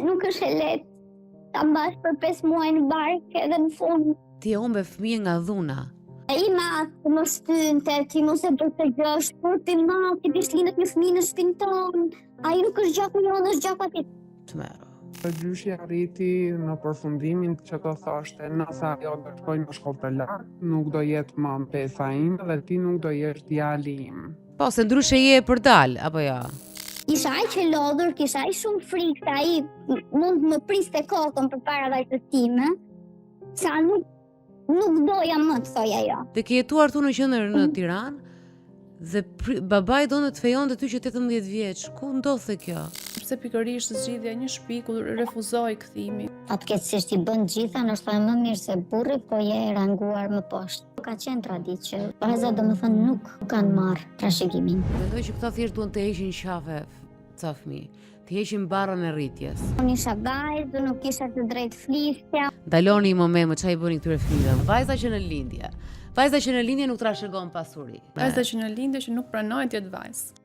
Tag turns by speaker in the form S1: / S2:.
S1: Nuk është e lehtë ta mbash për 5 muaj në barkë edhe në fund.
S2: Ti e humbe fëmijë nga dhuna.
S1: Ai ma të më shtynte, ti mos e protegjosh, kur ti ma, ti bishlinët në fëmijë në shtëpinë tonë. Ai nuk është gjaku jonë, është gjaku atij.
S2: Të mero.
S3: Gjyshi arriti në përfundimin që të thoshte, nëse ajo do të shkojë në shkollë të lartë, nuk do jetë më pesa ime dhe ti nuk do jesh djali im.
S2: Po, se ndryshe je për dal, apo jo?
S1: Isha aq e lodhur, kisha aq shumë frikë, ai mund të më priste kokën përpara vajzës time, sa nuk doja më të thoj ajo.
S2: Dhe ke jetuar tu në qendër në Tiranë dhe babai donte të fejonte ty që 18 vjeç. Ku ndodhte kjo?
S4: Sepse pikërisht zgjidhja një shtëpi ku refuzoi kthimin.
S1: Fatkeqësisht i bën gjitha, ndoshta më mirë se burri, po je e ranguar më poshtë. Ka qenë traditë që vajzat domethënë nuk kanë marrë trashëgimin.
S2: Mendoj që këta thjesht duan të heqin qafe ca fëmijë, të heqin barrën e rritjes.
S1: Unë isha vajzë, nuk isha të drejtë flisja.
S2: Daloni një moment, më çfarë i bëni këtyre fëmijëve? Vajza që në lindje. Vajza që në lindje nuk trashëgon pasuri.
S4: Vajza që në lindje që nuk pranojnë të jetë vajzë.